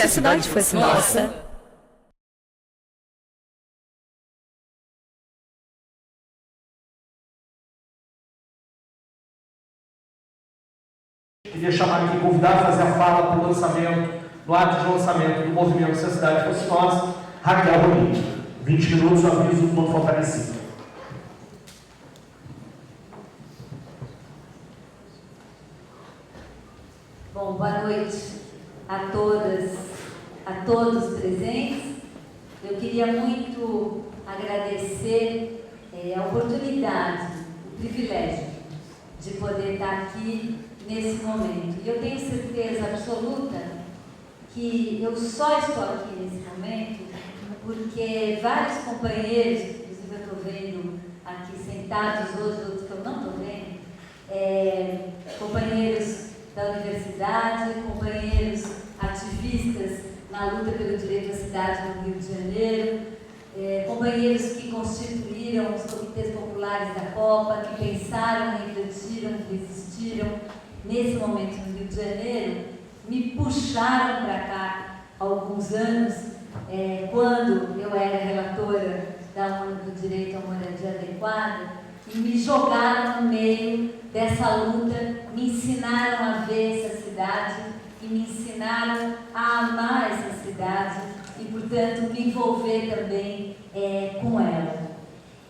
a cidade fosse nossa. Queria chamar aqui, convidar a fazer a fala para o lançamento, no ato de lançamento do movimento Se a Cidade Fosse Nossa, Raquel Rolim. 20 minutos, aviso quando fortalecido. Bom, boa noite a todas, a todos presentes. Eu queria muito agradecer a oportunidade, o privilégio de poder estar aqui nesse momento. E eu tenho certeza absoluta que eu só estou aqui nesse momento porque vários companheiros, inclusive eu estou vendo aqui sentados hoje, outros que eu não estou vendo, companheiros da universidade, companheiros ativistas na luta pelo direito à cidade no Rio de Janeiro, companheiros que constituíram os comitês populares da Copa, que pensaram, refletiram, resistiram nesse momento no Rio de Janeiro, me puxaram para cá há alguns anos, quando eu era relatora da ONU do Direito à Moradia Adequada, e me jogaram no meio dessa luta, me ensinaram a ver essa cidade e me ensinaram a amar essa cidade e, portanto, me envolver também com ela.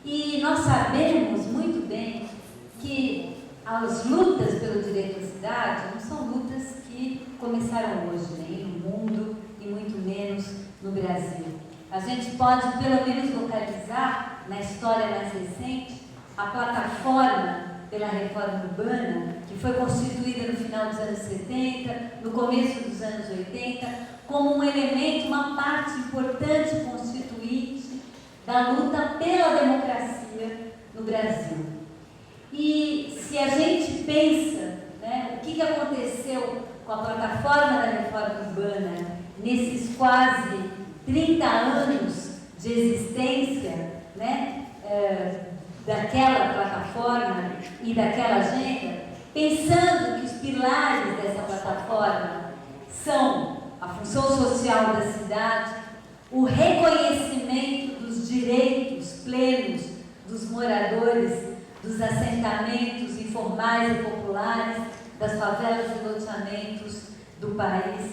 E nós sabemos muito bem que as lutas pelo direito à cidade não são lutas que começaram hoje, nem no mundo e muito menos no Brasil. A gente pode, pelo menos, localizar na história mais recente a plataforma pela reforma urbana, que foi constituída no final dos anos 70, no começo dos anos 80, como um elemento, uma parte importante constituinte da luta pela democracia no Brasil. E se a gente pensa, o que aconteceu com a plataforma da reforma urbana nesses quase 30 anos de existência, daquela plataforma e daquela agenda, pensando que os pilares dessa plataforma são a função social da cidade, o reconhecimento dos direitos plenos dos moradores dos assentamentos informais e populares, das favelas e loteamentos do país,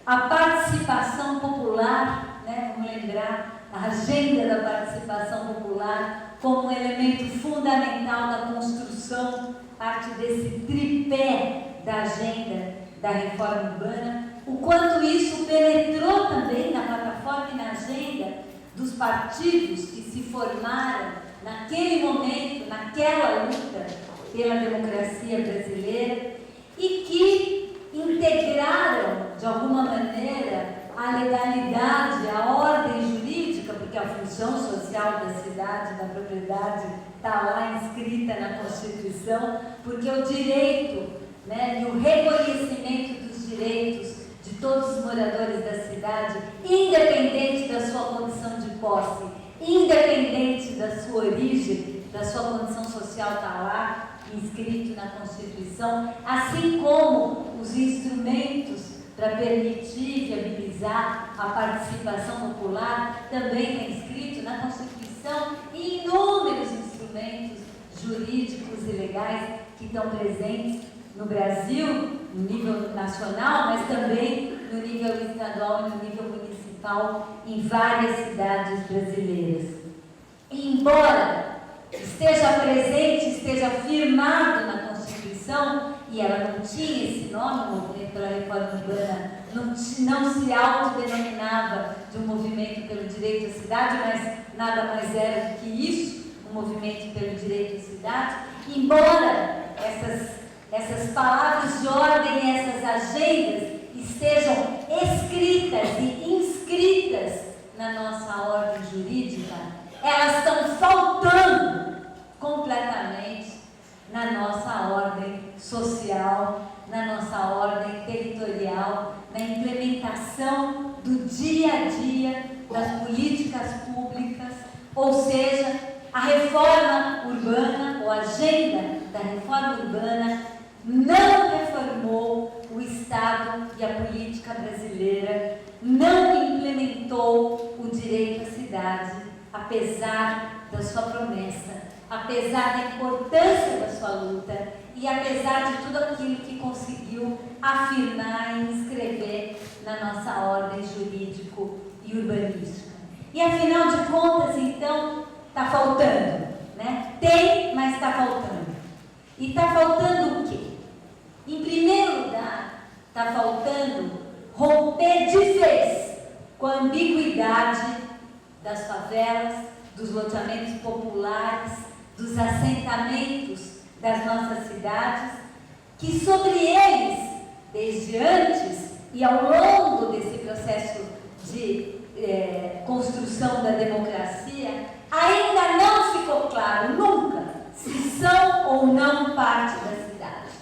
a participação popular, vamos lembrar, a agenda da participação popular como um elemento fundamental da construção, parte desse tripé da agenda da reforma urbana, o quanto isso penetrou também na plataforma e na agenda dos partidos que se formaram naquele momento, naquela luta pela democracia brasileira e que integraram, de alguma maneira, a legalidade, a ordem jurídica, porque a função social da cidade, da propriedade, está lá inscrita na Constituição, porque o direito, e o reconhecimento dos direitos de todos os moradores da cidade, independente da sua condição de posse, independente da sua origem, da sua condição social, está lá inscrito na Constituição, assim como os instrumentos para permitir e viabilizar a participação popular, também está inscrito na Constituição e inúmeros instrumentos jurídicos e legais que estão presentes no Brasil, no nível nacional, mas também no nível estadual e no nível municipal, em várias cidades brasileiras. E embora esteja presente, esteja firmado na Constituição, e ela não tinha esse nome, o movimento pela reforma urbana não se autodenominava de um movimento pelo direito à cidade, mas nada mais era do que isso, um movimento pelo direito à cidade, embora essas palavras de ordem, essas agendas estejam escritas e inscritas na nossa ordem jurídica, elas estão faltando completamente na nossa ordem social, na nossa ordem territorial, na implementação do dia a dia das políticas públicas, ou seja, a reforma urbana, ou a agenda da reforma urbana, não reformou o Estado e a política brasileira, apesar da sua promessa, apesar da importância da sua luta e apesar de tudo aquilo que conseguiu afirmar e inscrever na nossa ordem jurídico e urbanística. E afinal de contas, então, está faltando, né? Tem, mas está faltando. E está faltando o quê? Em primeiro lugar, está faltando romper de vez com a ambiguidade das favelas, dos loteamentos populares, dos assentamentos das nossas cidades, que sobre eles, desde antes e ao longo desse processo de construção da democracia, ainda não ficou claro nunca se são ou não parte da cidade.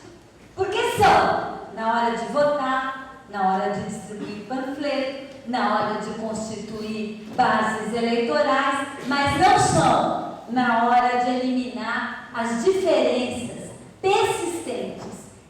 Porque são, na hora de votar, na hora de distribuir panfleto, na hora de constituir bases eleitorais, mas não são na hora de eliminar as diferenças persistentes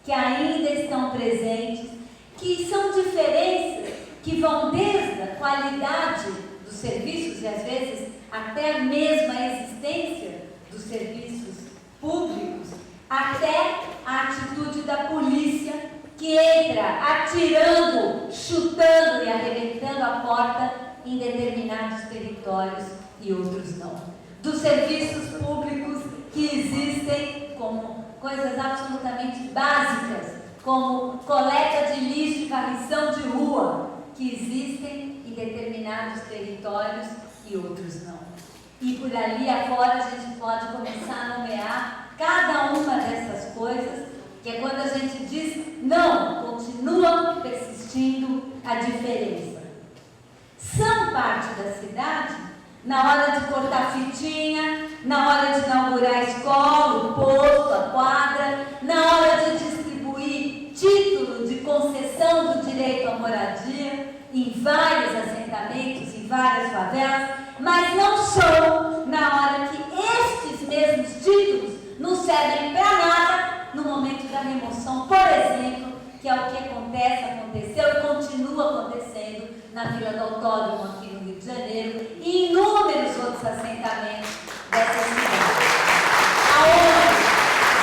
que ainda estão presentes, que são diferenças que vão desde a qualidade dos serviços e às vezes até mesmo a existência dos serviços públicos, até a atitude da polícia que entra atirando, chutando e arrebentando a porta em determinados territórios e outros não. Dos serviços públicos que existem como coisas absolutamente básicas, como coleta de lixo e varrição de rua, que existem em determinados territórios e outros não. E por ali afora a gente pode começar a nomear cada uma dessas coisas, que é quando a gente diz, não, continua persistindo a diferença. São parte da cidade na hora de cortar fitinha, na hora de inaugurar a escola, o posto, a quadra, na hora de distribuir título de concessão do direito à moradia em vários assentamentos, em várias favelas, mas não são na hora que estes mesmos títulos não servem para nada no momento da remoção, por exemplo, que é o que aconteceu e continua acontecendo na Vila do Autódromo aqui no Rio de Janeiro e em inúmeros outros assentamentos dessa cidade. Aonde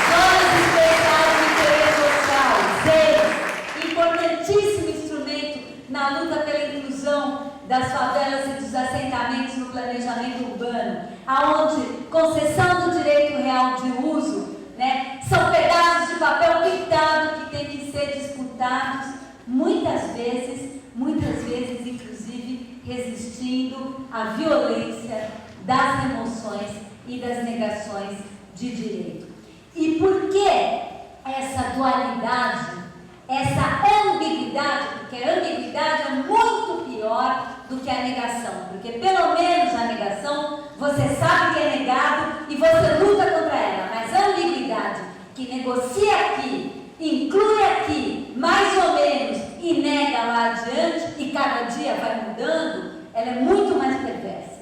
zonas especiais de interesse social, importantíssimo instrumento na luta pela inclusão das favelas e dos assentamentos no planejamento urbano, aonde concessão do direito real de uso, né, são pedaços de papel pintado que têm que ser disputados, muitas vezes, inclusive, resistindo à violência das remoções e das negações de direito. E por que essa dualidade, essa ambiguidade? Porque a ambiguidade é muito pior do que a negação, porque pelo menos a negação você sabe que é negado e você luta contra ela, mas a ambiguidade que negocia aqui, inclui aqui, mais ou menos, e nega lá adiante, e cada dia vai mudando, ela é muito mais perversa.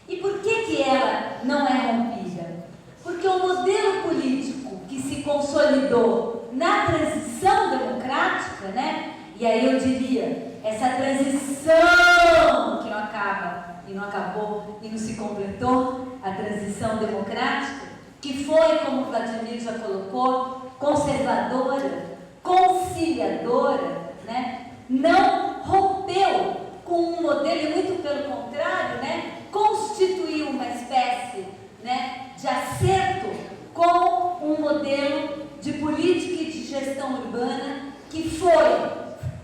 E por que ela não é rompida? Porque o modelo político que se consolidou na transição democrática, né? E aí eu diria, essa transição que não acaba, e não acabou, e não se completou, a transição democrática, que foi, como Vladimir já colocou, conservadora, conciliadora, né? Não rompeu com um modelo, e muito pelo contrário, né? Constituiu uma espécie, né, de acerto com um modelo de política e de gestão urbana que foi,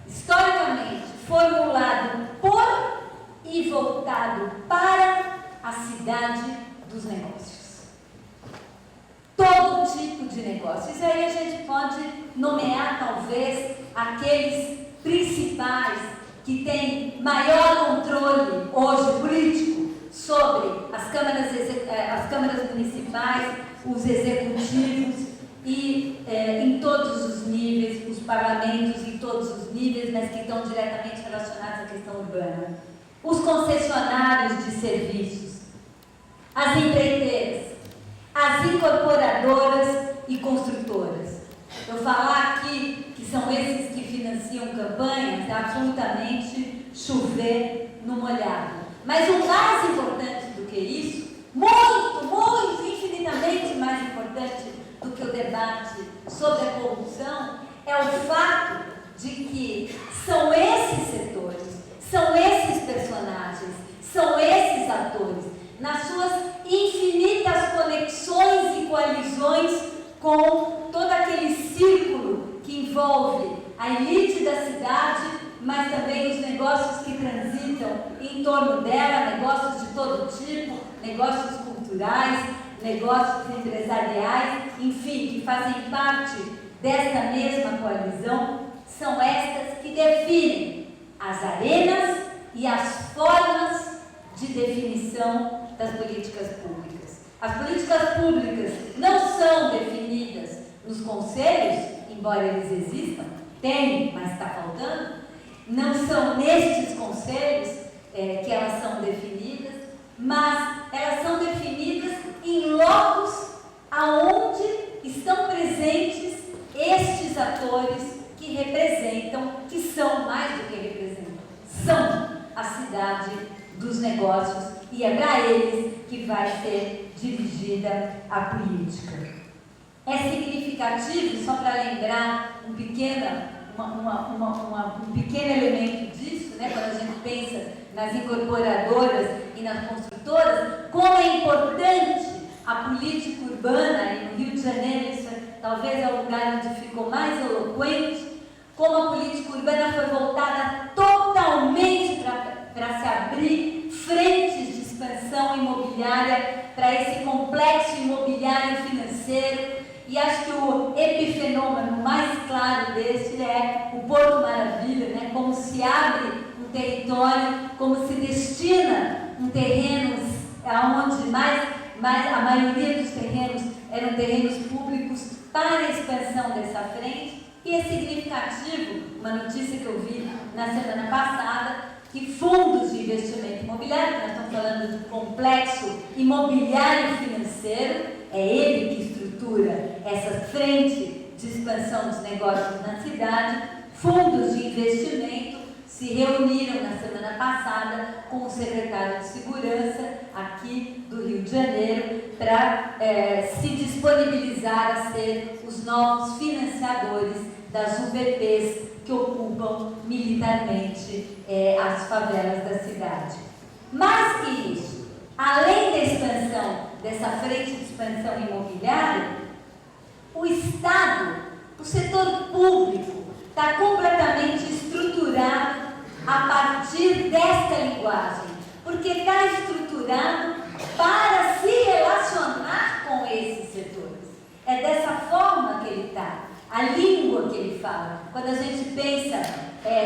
historicamente, formulado por e voltado para a cidade dos negócios. Todo tipo de negócios. E aí a gente pode nomear, talvez, aqueles principais que têm maior controle hoje político sobre as câmaras municipais, os executivos e em todos os níveis, os parlamentos em todos os níveis, mas que estão diretamente relacionados à questão urbana. Os concessionários de serviços, as empreiteiras, as incorporadoras e construtoras. Eu falar aqui que são esses que financiam campanhas é absolutamente chover no molhado. Mas o mais importante do que isso muito, infinitamente mais importante do que o debate sobre a corrupção é o fato de que são esses setores, são esses personagens, são esses atores, nas suas infinitas conexões e coalizões com todo aquele círculo que envolve a elite da cidade, mas também os negócios que transitam em torno dela, negócios de todo tipo, negócios culturais, negócios empresariais, enfim, que fazem parte desta mesma coalizão, são estas que definem as arenas e as formas de definição das políticas públicas. As políticas públicas não são definidas nos conselhos, embora eles existam, tem, mas está faltando. Não são nestes conselhos que elas são definidas, mas elas são definidas em locos aonde estão presentes estes atores que representam, que são mais do que representam, são a cidade dos negócios, e é para eles que vai ser dirigida a política. É significativo, só para lembrar um pequeno elemento disso, né, quando a gente pensa nas incorporadoras e nas construtoras, como é importante a política urbana, e no Rio de Janeiro isso talvez é o lugar onde ficou mais eloquente, como a política urbana foi voltada totalmente para se abrir frentes de expansão imobiliária para esse complexo imobiliário financeiro. E acho que o epifenômeno mais claro deste é o Porto Maravilha, né? Como se abre um território, como se destina um terreno onde a maioria dos terrenos eram terrenos públicos para a expansão dessa frente. E é significativo, uma notícia que eu vi na semana passada, que fundos de investimento imobiliário, nós estamos falando do complexo imobiliário financeiro, é ele que estrutura essa frente de expansão dos negócios na cidade. Fundos de investimento se reuniram na semana passada com o secretário de Segurança aqui do Rio de Janeiro para se disponibilizar a ser os novos financiadores das UPPs que ocupam militarmente as favelas da cidade. Mais que isso, além da expansão, dessa frente de expansão imobiliária, o Estado, o setor público, está completamente estruturado a partir desta linguagem, porque está estruturado para se relacionar com esses setores. É dessa forma que ele está, a língua que ele fala. Quando a gente pensa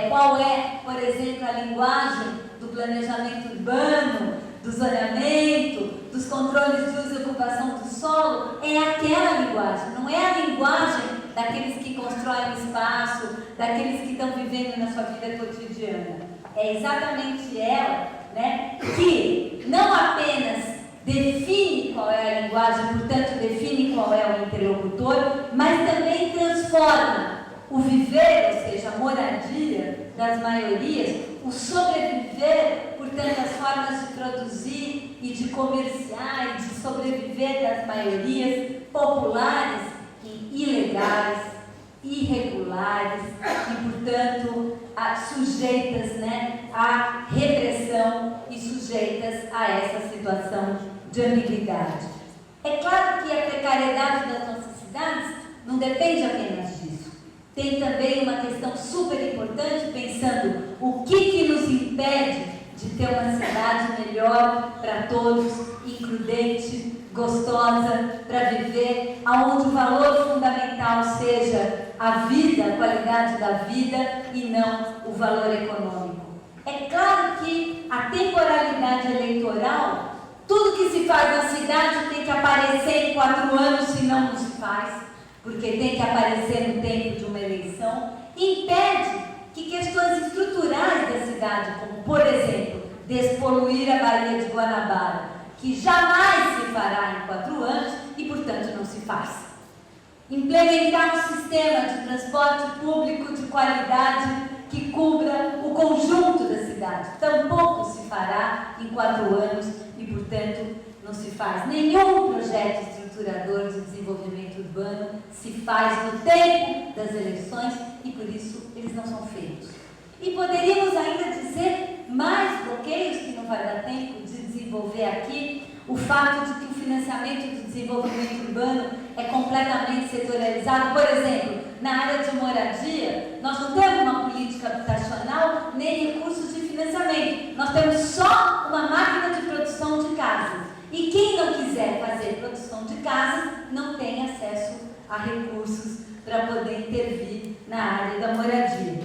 qual é, por exemplo, a linguagem do planejamento urbano, do zoneamento, dos controles de uso e ocupação do solo, é aquela linguagem, não é a linguagem daqueles que constroem o espaço, daqueles que estão vivendo na sua vida cotidiana. É exatamente ela, né, que não apenas define qual é a linguagem, portanto define qual é o interlocutor, mas também transforma o viver, ou seja, a moradia das maiorias, o sobreviver, portanto as formas de produzir e de comerciar e de sobreviver das maiorias populares e ilegais, irregulares e, portanto, sujeitas, né, à repressão e sujeitas a essa situação de ambiguidade. É claro que a precariedade das nossas cidades não depende apenas disso. Tem também uma questão super importante, pensando o que nos impede de ter uma cidade melhor para todos, includente, gostosa para viver, aonde o valor fundamental seja a vida, a qualidade da vida e não o valor econômico. É claro que a temporalidade eleitoral, tudo que se faz na cidade tem que aparecer em 4 anos, senão não se faz, porque tem que aparecer no tempo de uma eleição, impede que questões estruturais da cidade, como, por exemplo, despoluir a Baía de Guanabara, que jamais se fará em 4 anos e, portanto, não se faz. Implementar um sistema de transporte público de qualidade que cubra o conjunto da cidade, tampouco se fará em 4 anos e, portanto, não se faz. Nenhum projeto estruturador de desenvolvimento urbano se faz no tempo das eleições e, por isso, eles não são feitos. E poderíamos ainda dizer mais bloqueios que não vai dar tempo de desenvolver aqui, o fato de que o financiamento do desenvolvimento urbano é completamente setorializado. Por exemplo, na área de moradia, nós não temos uma política habitacional nem recursos de financiamento. Nós temos só uma máquina de produção de casas. E quem não quiser fazer produção de casas não tem acesso a recursos para poder intervir na área da moradia.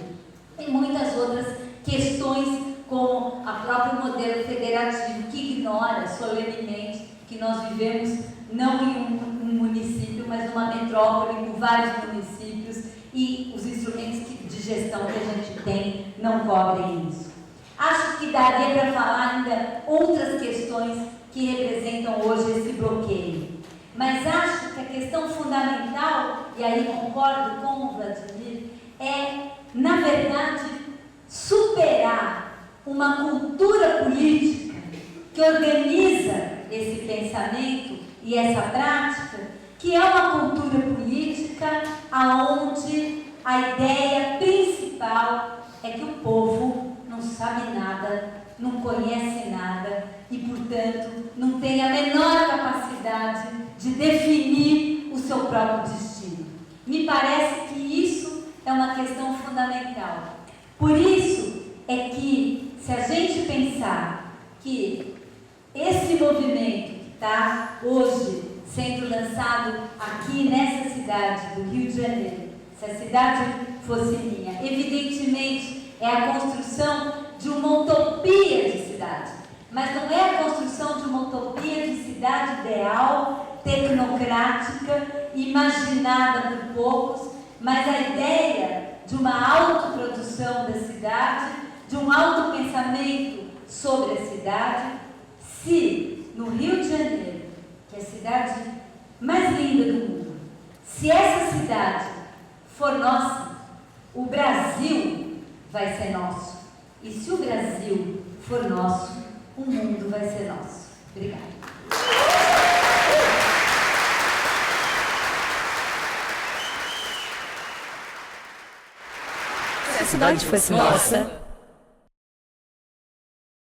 E muitas outras questões, como o próprio modelo federativo, que ignora solenemente que nós vivemos não em um município, mas numa metrópole com vários municípios e os instrumentos de gestão que a gente tem não cobrem isso. Acho que daria para falar ainda outras questões que representam hoje esse bloqueio. Mas acho que a questão fundamental, e aí concordo com o Vladimir, é, na verdade, superar uma cultura política que organiza esse pensamento e essa prática, que é uma cultura política onde a ideia principal é que o povo não sabe nada, não conhece nada e, portanto, não tem a menor capacidade de definir o seu próprio destino. Me parece que isso é uma questão fundamental. Por isso é que, se a gente pensar que esse movimento que está hoje sendo lançado aqui nessa cidade do Rio de Janeiro, se a cidade fosse minha, evidentemente é a construção de uma utopia de cidade, mas não é a construção de uma utopia de cidade ideal, tecnocrática, imaginada por poucos, mas a ideia de uma autoprodução da cidade, de um autopensamento sobre a cidade. Se no Rio de Janeiro, que é a cidade mais linda do mundo, se essa cidade for nossa, o Brasil vai ser nosso. E se o Brasil for nosso, o mundo vai ser nosso. Obrigada. Se a cidade fosse nossa,